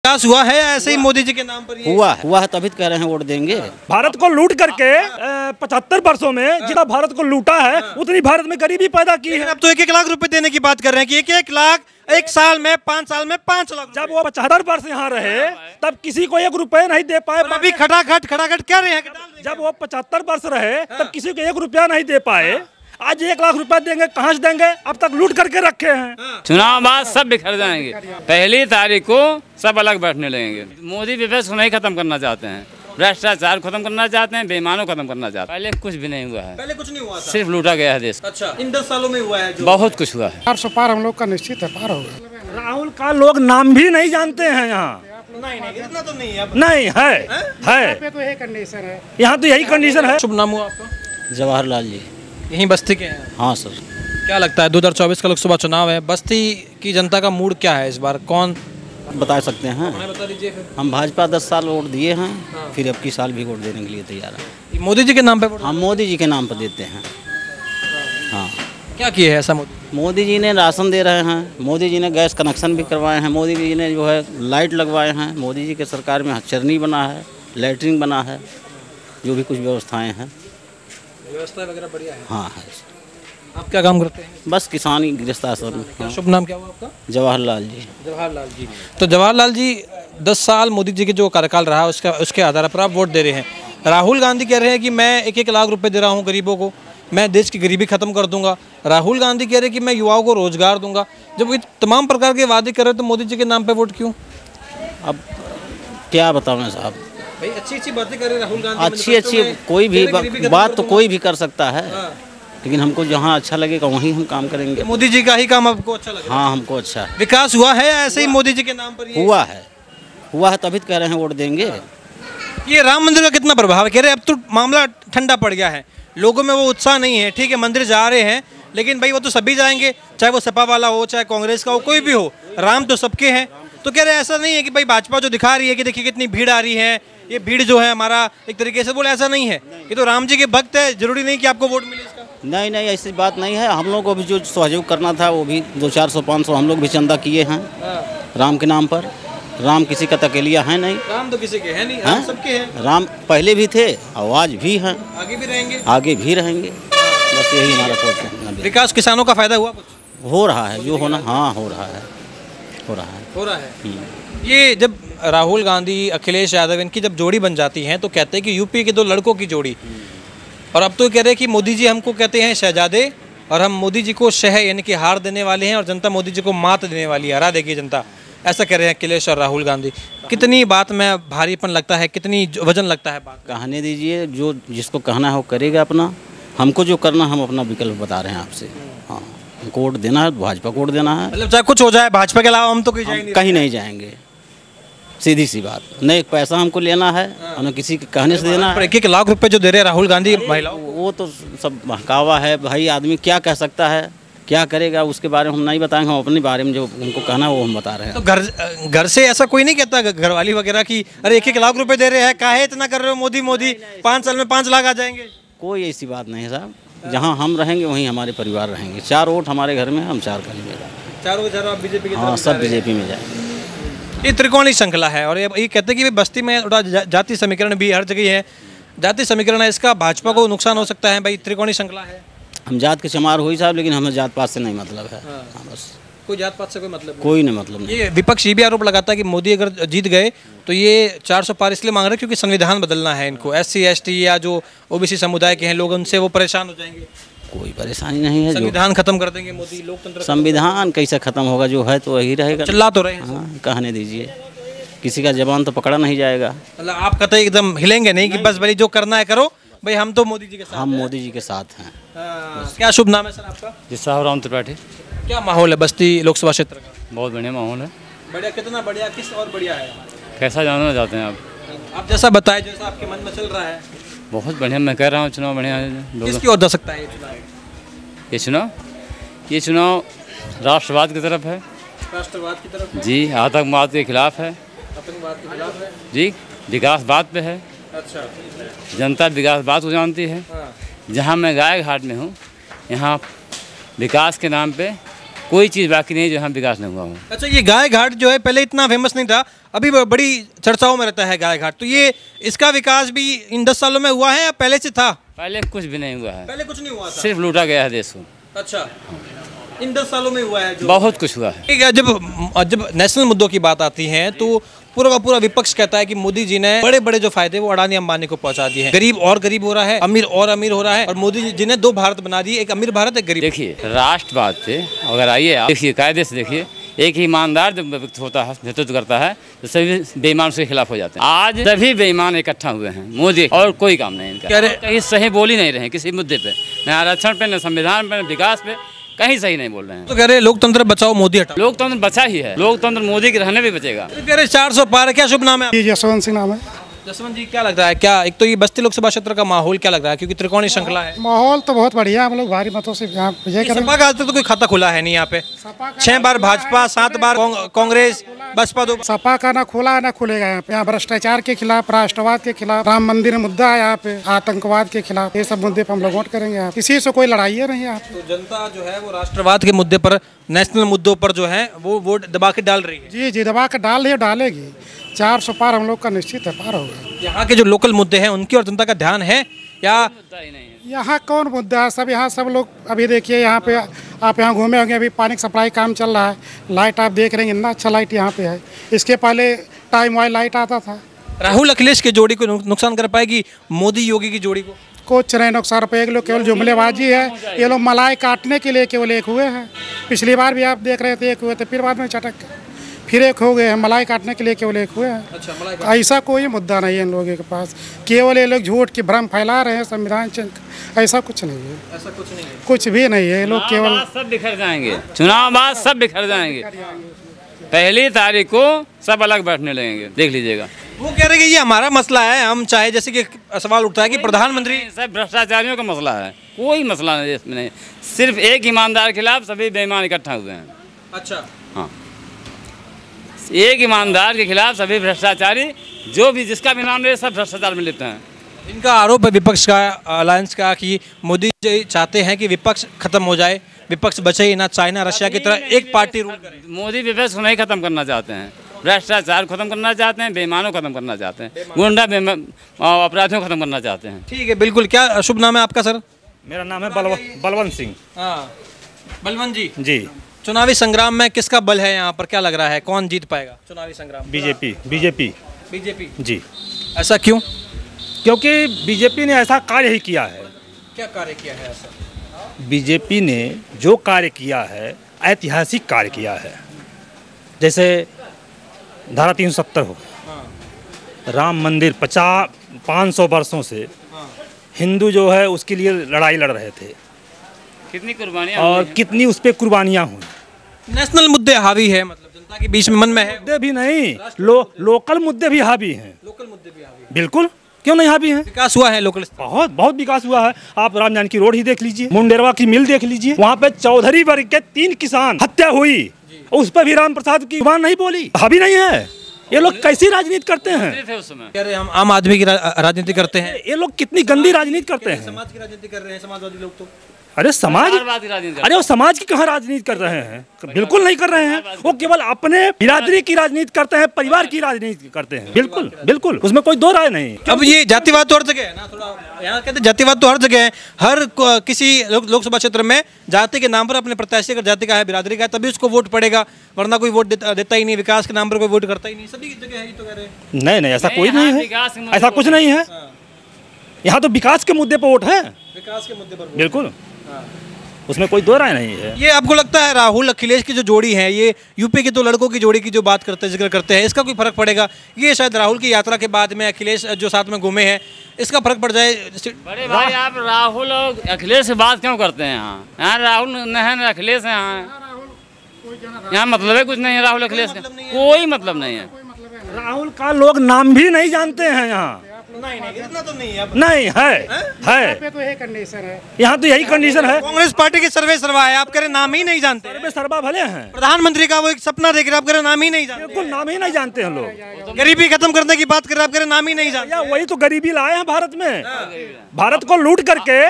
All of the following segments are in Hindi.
विकास हुआ है ऐसे ही मोदी जी के नाम पर? हुआ है तभी तो कह रहे हैं वोट देंगे। भारत को लूट करके 75 वर्षों में जितना भारत को लूटा है उतनी भारत में गरीबी पैदा की है। अब तो 1-1 लाख रुपए देने की बात कर रहे हैं कि 1-1 लाख 1 साल में 5 साल में 5 लाख। जब वो 75 वर्ष यहाँ रहे तब किसी को 1 रुपया नहीं दे पाए। अभी खटाखट कह रहे हैं। जब वो 75 वर्ष रहे तब किसी को 1 रुपया नहीं दे पाए। आज 1 लाख रुपया देंगे, कहाँ से देंगे? अब तक लूट करके रखे हैं। चुनाव बाद सब बिखर जाएंगे। 1 तारीख को सब अलग बैठने लगेंगे। मोदी विपक्ष को नहीं खत्म करना चाहते हैं, भ्रष्टाचार खत्म करना चाहते हैं, बेईमानों खत्म करना चाहते हैं। पहले कुछ भी नहीं हुआ है, पहले कुछ नहीं हुआ था, सिर्फ लूटा गया है देश। अच्छा, इन 10 सालों में हुआ है जो बहुत कुछ हुआ है। 400 पार हम लोग का निश्चित है, पार होगा। राहुल का लोग नाम भी नहीं जानते हैं यहाँ। नहीं इतना तो नहीं है। नहीं है तो यही कंडीशन है, यहाँ तो यही कंडीशन है। शुभ नाम हुआ आपका? जवाहरलाल जी। यहीं बस्ती के हैं? हाँ सर। क्या लगता है 2024 का लोकसभा चुनाव है, बस्ती की जनता का मूड क्या है इस बार? कौन बता सकते हैं? बता दीजिए फिर। हम भाजपा 10 साल वोट दिए हैं, फिर अब की साल भी वोट देने के लिए तैयार हैं। मोदी जी के नाम पे वोट? हम मोदी जी के नाम पर देते हैं। हाँ। क्या किए है ऐसा मोदी? मोदी जी ने राशन दे रहे हैं, मोदी जी ने गैस कनेक्शन भी करवाए हैं, मोदी जी ने जो है लाइट लगवाए हैं, मोदी जी के सरकार में चरनी बना है, लैट्रिन बना है, जो भी कुछ व्यवस्थाएँ हैं, व्यवस्था वगैरह बढ़िया है। हाँ है। आप क्या काम करते हैं? बस किसानी गृहस्थ आश्रम में। हाँ। शुभ नाम क्या हुआ आपका? जवाहरलाल जी। जवाहरलाल जी। तो जवाहरलाल जी 10 साल मोदी जी के जो कार्यकाल रहा उसके आधार पर आप वोट दे रहे हैं। राहुल गांधी कह रहे हैं कि मैं 1-1 लाख रुपए दे रहा हूं गरीबों को, मैं देश की गरीबी खत्म कर दूंगा। राहुल गांधी कह रहे हैं कि मैं युवाओं को रोजगार दूंगा। जब ये तमाम प्रकार के वादे कर रहे हैं तो मोदी जी के नाम पर वोट क्यों? अब क्या बताऊँ साहब, भाई अच्छी बातें कर रहे हैं राहुल गांधी। अच्छी कोई भी बात तो कोई भी कर सकता है, लेकिन हमको जहाँ अच्छा लगेगा वहीं हम काम करेंगे। मोदी जी का ही काम आपको अच्छा लगे? हाँ हमको अच्छा है। विकास हुआ है ऐसे ही मोदी जी के नाम पर? हुआ है तभी तो कह रहे हैं वोट देंगे। ये राम मंदिर का कितना प्रभाव है? कह रहे अब तो मामला ठंडा पड़ गया है, लोगों में वो उत्साह नहीं है। ठीक है मंदिर जा रहे हैं, लेकिन भाई वो तो सभी जाएंगे, चाहे वो सपा वाला हो चाहे कांग्रेस का हो, कोई भी हो, राम तो सबके हैं। तो कह रहे ऐसा नहीं है कि भाई भाजपा जो दिखा रही है कि देखिए कितनी भीड़ आ रही है, ये भीड़ जो है हमारा एक तरीके से बोले, ऐसा नहीं है, ये तो राम जी के भक्त है, जरूरी नहीं कि आपको वोट मिले इसका। नहीं ऐसी बात नहीं है। हम लोग को भी जो सहयोग करना था वो भी 200-400-500 हम लोग भी चंदा किए हैं राम के नाम पर। राम किसी का तकेलिया है नहीं, राम तो किसी के है नहीं, राम सबके हैं। राम पहले भी थे, आज भी हैं, आगे भी रहेंगे। बस यही हमारा सोच है। विकास किसानों का फायदा हुआ कुछ? हो रहा है जो होना, हाँ हो रहा है। ये जब राहुल गांधी अखिलेश यादव इनकी जब जोड़ी बन जाती है तो कहते हैं कि यूपी के 2 लड़कों की जोड़ी, और अब तो कह रहे हैं कि मोदी जी हमको कहते हैं शहजादे, और हम मोदी जी को यानी कि हार देने वाले हैं, और जनता मोदी जी को मात देने वाली है, हरा देगी जनता, ऐसा कह रहे हैं अखिलेश और राहुल गांधी। कितनी बात में भारीपन लगता है, कितनी वजन लगता है बात? कहने दीजिए, जो जिसको कहना है वो करेगा अपना। हमको जो करना हम अपना विकल्प बता रहे हैं आपसे। हाँ हमको वोट देना है, भाजपा को वोट देना है। मतलब चाहे कुछ हो जाए भाजपा के अलावा हम तो कहीं नहीं जाएंगे, सीधी सी बात। न एक पैसा हमको लेना है और न किसी के कहने से देना है। 1-1 लाख रुपए जो दे रहे हैं राहुल गांधी महिलाओं, वो तो सब बहकावा है भाई। आदमी क्या कह सकता है, क्या करेगा, उसके बारे में हम नहीं बताएंगे। हम अपने बारे में जो उनको कहना है वो हम बता रहे हैं। तो घर से ऐसा कोई नहीं कहता, घरवाली वगैरह की अरे 1-1 लाख रुपए दे रहे हैं, काहे इतना कर रहे हो मोदी, 5 साल में 5 लाख आ जाएंगे? कोई ऐसी बात नहीं है साहब। जहाँ हम रहेंगे वहीं हमारे परिवार रहेंगे। 4 वोट हमारे घर में, हम 4 करेंगे। 4 बीजेपी के? हाँ सब बीजेपी में जाएंगे। ये त्रिकोणीय श्रृंखला है, और ये कहते हैं कि बस्ती में थोड़ा जाति समीकरण भी हर जगह है, जाति समीकरण है, इसका भाजपा को नुकसान हो सकता है। भाई त्रिकोणीय श्रृंखला है, हम जात के चमार हुई साहब, लेकिन हमें जात पात से नहीं मतलब है। हाँ बस कोई जात पात से कोई मतलब नहीं। कोई नहीं मतलब नहीं। ये विपक्ष ये भी आरोप लगाता है कि मोदी अगर जीत गए तो ये 400 पार इसलिए मांग रहे हैं क्योंकि संविधान बदलना है इनको। SC ST या जो OBC समुदाय के हैं लोग, उनसे वो परेशान हो जाएंगे। कोई परेशानी नहीं है, संविधान खत्म कर देंगे मोदी, लोकतंत्र। संविधान कैसे खत्म होगा, जो है तो वही रहेगा। चिल्ला तो रहे हैं। हाँ कहने दीजिए, किसी का जबान तो पकड़ा नहीं जाएगा। मतलब आप कहते हैं एकदम हिलेंगे नहीं कि बस भाई जो करना है करो, भाई हम तो मोदी जी के साथ हम मोदी जी के साथ हैं। क्या शुभ नाम है सर आपका? जी साहब राम त्रिपाठी। क्या माहौल है बस्ती लोकसभा क्षेत्र का? बहुत बढ़िया माहौल है। बढ़िया? कितना बढ़िया, किस और बढ़िया है? कैसा जानना चाहते हैं आप जैसा बताएं, जैसा आपके मन में चल रहा है। बहुत बढ़िया, मैं कह रहा हूँ चुनाव बढ़िया है। किसकी ओर जा सकता है ये चुनाव राष्ट्रवाद की तरफ है। राष्ट्रवाद की तरफ है? जी। आतंकवाद के खिलाफ है। आतंकवाद के खिलाफ है जी। विकासवाद पे है। अच्छा, जनता विकासवाद को जानती है। जहाँ मैं गाय घाट में हूँ, यहाँ विकास के नाम पे कोई चीज़ बाकी नहीं जहाँ विकास नहीं हुआ हो। अच्छा, ये गाय घाट जो है पहले इतना फेमस नहीं था, अभी बड़ी चर्चाओं में रहता है गाय घाट। तो ये इसका विकास भी इन 10 सालों में हुआ है या पहले से था? पहले कुछ भी नहीं हुआ है, पहले कुछ नहीं हुआ था, सिर्फ लूटा गया है देश को। अच्छा, इन 10 सालों में हुआ है जो बहुत कुछ हुआ है। ठीक है। जब नेशनल मुद्दों की बात आती है तो पूरा का पूरा विपक्ष कहता है कि मोदी जी ने बड़े बड़े जो फायदे वो अडानी अंबानी को पहुंचा दिए हैं। गरीब और गरीब हो रहा है, अमीर और अमीर हो रहा है, और मोदी जी ने 2 भारत बना दिए, एक अमीर भारत, एक गरीब। देखिए राष्ट्रवाद पे अगर आइए आप देखिए, कायदे से देखिए, एक ही ईमानदार जब व्यक्ति होता है, नेतृत्व करता है, तो सभी बेईमान उसके खिलाफ हो जाते हैं। आज सभी बेईमान इकट्ठा हुए हैं, मोदी और कोई काम नहीं इनका, कहीं सही बोल ही नहीं रहे किसी मुद्दे पे, न आरक्षण पे, न संविधान पे, न विकास पे, कहीं सही नहीं बोल रहे हैं। तो कह रहे लोकतंत्र बचाओ मोदी हटाओ। लोकतंत्र बचा ही है, लोकतंत्र मोदी के रहने भी बचेगा। तो कह रहे 400 पार है। क्या शुभ नाम है आपका? यशवंत सिंह नाम है। जसवंत जी, क्या लग रहा है, क्या एक तो ये बस्ती लोकसभा क्षेत्र का माहौल क्या लग रहा है, क्योंकि त्रिकोणीय श्रृंखला है? माहौल तो बहुत बढ़िया, हम लोग भारी मतों से यहाँ विजय करेंगे। सपा का आज तक तो कोई खाता खुला है नहीं यहाँ पे। 6 बार भाजपा, 7 बार कांग्रेस, बसपा 2। सपा का ना खुला है ना खुलेगा यहाँ पे। यहाँ भ्रष्टाचार के खिलाफ, राष्ट्रवाद के खिलाफ, राम मंदिर मुद्दा है यहाँ पे, आतंकवाद के खिलाफ, ये सब मुद्दे पे हम लोग वोट करेंगे। यहाँ किसी से कोई लड़ाई है नहीं यहाँ पे। तो जनता जो है वो राष्ट्रवाद के मुद्दे पर, नेशनल मुद्दों पर जो है वो वोट दबा के डाल रही है। जी जी, दबा के डाल रही है, डालेगी। 400 पार हम लोग का निश्चित है, पार होगा। यहाँ के जो लोकल मुद्दे हैं उनकी और जनता का ध्यान है या? यहाँ कौन मुद्दा है, सब यहाँ सब लोग अभी देखिए यहाँ पे आप यहाँ घूमे होंगे, अभी पानी की सप्लाई काम चल रहा है, लाइट आप देख रहे हैं, इतना अच्छा लाइट यहाँ पे है। इसके पहले टाइम वाइज लाइट आता था। राहुल अखिलेश की जोड़ी को नुकसान कर पाएगी मोदी योगी की जोड़ी को? कुछ नहीं नुकसान पे, एक लोग केवल जुमलेबाजी है। ये लोग मलाई काटने के लिए केवल एक हुए हैं। पिछली बार भी आप देख रहे थे एक हुए थे, फिर बाद में चटक गए, फिर एक हो गए हैं। मलाई काटने के लिए केवल एक हुए हैं। अच्छा, ऐसा कोई मुद्दा नहीं है इन लोगों के पास। केवल ये लोग झूठ की भ्रम फैला रहे हैं, संविधान चेंज, ऐसा कुछ नहीं है। ऐसा कुछ नहीं है, कुछ भी नहीं है। ये लोग केवल सब बिखर जाएंगे, चुनाव बाद सब बिखर जाएंगे। 1 तारीख को सब अलग बैठने लगेंगे, देख लीजिएगा। वो कह रहे हैं कि ये हमारा मसला है, हम चाहे, जैसे कि सवाल उठता है कि प्रधानमंत्री, सब भ्रष्टाचारियों का मसला है, कोई मसला नहीं इसमें नहीं, सिर्फ एक ईमानदार के खिलाफ सभी बेईमान इकट्ठा हुए हैं। अच्छा, हाँ, एक ईमानदार के खिलाफ सभी भ्रष्टाचारी, जो भी जिसका भी नाम ले, सब भ्रष्टाचार में लेते हैं। इनका आरोप है विपक्ष का, अलायंस का, कि मोदी जी चाहते हैं कि विपक्ष खत्म हो जाए, विपक्ष बचे ही ना, चाइना रशिया की तरह एक पार्टी रूल करे। मोदी विपक्ष को नहीं खत्म करना चाहते हैं, भ्रष्टाचार खत्म करना चाहते हैं, बेईमानों खत्म करना चाहते हैं, गुंडा अपराधियों खत्म करना चाहते हैं। ठीक है, बिल्कुल। क्या शुभ नाम है आपका सर? मेरा नाम है बलवंत सिंह। हाँ, बलवंत जी। जी, चुनावी संग्राम में किसका बल है यहाँ पर, क्या लग रहा है, कौन जीत पाएगा चुनावी संग्राम? बीजेपी। बीजेपी जी। ऐसा क्यों? क्योंकि बीजेपी ने ऐसा कार्य ही किया है। क्या कार्य किया है ऐसा? बीजेपी ने जो कार्य किया है, ऐतिहासिक कार्य किया है। जैसे धारा 370 हो गया, राम मंदिर 500 वर्षों से हिंदू जो है उसके लिए लड़ाई लड़ रहे थे, कितनी कुर्बानियां और कितनी उस पर कुर्बानियाँ हुई। नेशनल मुद्दे हावी है, मतलब जनता के बीच में मन में है। मुद्दे भी नहीं, लोकल मुद्दे भी हावी हैं। लोकल मुद्दे भी हावी, बिल्कुल, क्यों नहीं हावी हैं? विकास हुआ है लोकल, बहुत विकास हुआ है। आप राम जानकी रोड ही देख लीजिए, मुंडेरवा की मिल देख लीजिए, वहाँ पे चौधरी वर्ग के 3 किसान हत्या हुई, उस पर भी राम प्रसाद की जुबान नहीं बोली। हावी नहीं है। ये लोग कैसी राजनीति करते हैं? कह रहे हम आम आदमी की राजनीति करते हैं। ये लोग कितनी गंदी राजनीति करते हैं। समाज की राजनीति कर रहे हैं समाजवादी लोग तो। अरे समाज, अरे वो समाज की कहाँ राजनीति कर रहे हैं? बिल्कुल नहीं कर रहे हैं। वो केवल अपने बिरादरी की राजनीति करते हैं, परिवार की राजनीति करते हैं। बिल्कुल बिल्कुल, उसमें कोई दो राय नहीं। अब ये जातिवाद तो हर जगह है ना, थोड़ा यहाँ कहते हैं जातिवाद तो हर जगह है। हर किसी लोकसभा क्षेत्र में जाति के नाम पर अपने प्रत्याशी अगर जाति का है, बिरादरी का है, तभी उसको वोट पड़ेगा, वरना कोई वोट देता ही नहीं। विकास के नाम पर कोई वोट करता ही नहीं, सभी जगह है, ये तो कह रहे हैं। नहीं, ऐसा कोई नहीं है, ऐसा कुछ नहीं है। यहाँ तो विकास के मुद्दे पर वोट है, विकास के मुद्दे पर बिल्कुल, उसमें कोई दो राय नहीं है। ये आपको लगता है राहुल अखिलेश की जो जोड़ी है, ये यूपी के 2 लड़कों की जोड़ी की जो बात करते हैं, जिक्र करते हैं, इसका कोई फर्क पड़ेगा? ये शायद राहुल की यात्रा के बाद में अखिलेश जो साथ में घूमे हैं, इसका फर्क पड़ जाए? बड़े भाई, आप राहुल और अखिलेश से बात क्यों करते हैं? यहाँ राहुल नहीं, अखिलेश है। यहाँ मतलब है कुछ नहीं है, राहुल अखिलेश का कोई मतलब नहीं है। राहुल का लोग नाम भी नहीं जानते हैं यहाँ। नहीं, इतना तो नहीं है। नहीं है, तो यही कंडीशन है। यहाँ तो यही कंडीशन है। कांग्रेस पार्टी की सर्वे सर्वा है, आप कह रहे नाम ही नहीं जानते। सर्वे सर्वा भले हैं, प्रधानमंत्री का वो एक सपना देख रहे, आप कह रहे नाम ही नहीं जानते। बिल्कुल नाम ही नहीं जानते हैं लोग। गरीबी खत्म करने की बात कर रहे, आप कह रहे नाम ही नहीं जानते। वही तो गरीबी लाए हैं भारत में। भारत को लूट करके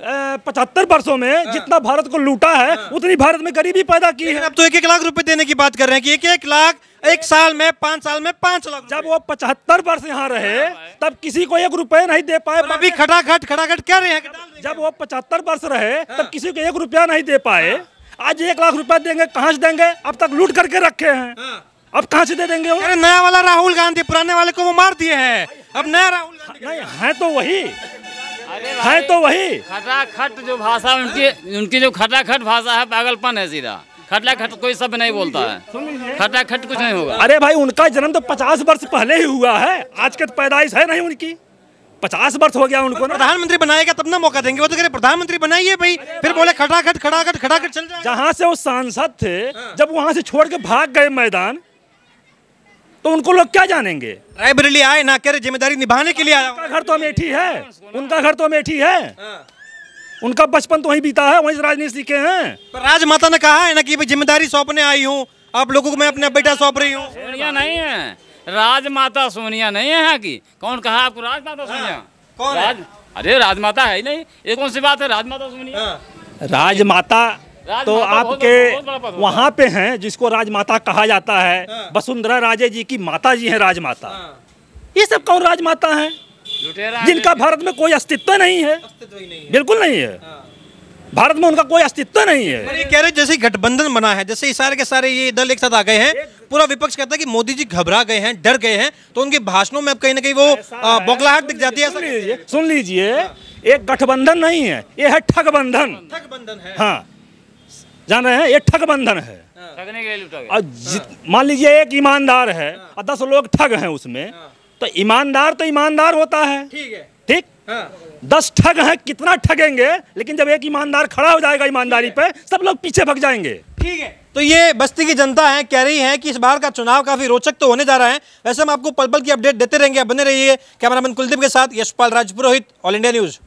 75 वर्षों में जितना भारत को लूटा है उतनी भारत में गरीबी पैदा की है। अब तो 1-1 लाख रुपए देने की बात कर रहे हैं कि 1-1 लाख 1 साल में 5 साल में 5 लाख। जब वो 75 वर्ष यहाँ रहे तब किसी को 1 रुपया नहीं दे पाए। अभी खटाखट कह रहे हैं कि जब वो 75 वर्ष रहे तब किसी को 1 रुपया नहीं दे पाए। आज 1 लाख रुपया देंगे, कहाँ से देंगे? अब तक लूट करके रखे हैं, अब कहाँ से दे देंगे? अरे नया वाला राहुल गांधी, पुराने वाले को वो मार दिए हैं, अब नया राहुल गांधी नहीं है तो वही है तो वही। खटाखट जो भाषा उनकी जो खटाखट भाषा है, पागलपन है सीधा। खटाखट कोई शब्द नहीं बोलता है, खटाखट कुछ नहीं होगा। अरे भाई उनका जन्म तो 50 वर्ष पहले ही हुआ है, आज के तो पैदाइश है नहीं उनकी। 50 वर्ष हो गया उनको। प्रधानमंत्री बनाएगा तब ना मौका देंगे, वो तो कह रहे प्रधानमंत्री बनाइए भाई, फिर बोले खटाखट चल जाए। जहाँ से वो सांसद थे जब वहाँ से छोड़ के भाग गए मैदान, तो उनको लोग क्या जानेंगे? रायबरेली आए ना, कह रहे जिम्मेदारी निभाने के लिए आया। उनका घर तो अमेठी है, उनका घर तो अमेठी है, उनका बचपन तो वहीं बीता है, वहीं राजनीति सीखे हैं। पर राजमाता ने कहा है ना कि जिम्मेदारी सौंपने आई हूँ, आप लोगों को मैं अपना बेटा सौंप रही हूँ। सोनिया नहीं है, राजमाता सोनिया नहीं है यहाँ की। कौन कहा आपको राजमाता सोनिया? कौन? अरे राजमाता है ही नहीं, ये कौन सी बात है राजमाता सोनिया? राजमाता तो आपके वहाँ पे हैं जिसको राजमाता कहा जाता है। वसुंधरा राजे जी की माता जी हैं राजमाता। ये सब कौन राजमाता हैं जिनका भारत में कोई अस्तित्व नहीं है? बिल्कुल नहीं है, भारत में उनका कोई अस्तित्व नहीं है। ये कह रहे जैसे गठबंधन बना है, जैसे सारे के सारे ये दल एक साथ आ गए हैं, पूरा विपक्ष कहता है कि मोदी जी घबरा गए हैं, डर गए हैं, तो उनके भाषणों में अब कहीं ना कहीं वो बौखलाहट दिख जाती है। सुन लीजिए, एक गठबंधन नहीं है, ये है ठगबंधन। ठगबंधन है। हाँ, जान रहे हैं, ये ठगबंधन है। ठगने के लिए लूटा गया। और मान लीजिए एक ईमानदार है और 10 लोग ठग हैं उसमें, तो ईमानदार होता है, ठीक है, ठीक। 10 ठग हैं, कितना ठगेंगे, लेकिन जब एक ईमानदार खड़ा हो जाएगा ईमानदारी पे, सब लोग पीछे भाग जाएंगे। ठीक है। तो ये बस्ती की जनता है, कह रही है कि इस बार का चुनाव काफी रोचक तो होने जा रहा है। वैसे हम आपको पल पल की अपडेट देते रहेंगे, बने रहिए। कैमरामैन कुलदीप के साथ यशपाल राजपुरोहित, ऑल इंडिया न्यूज।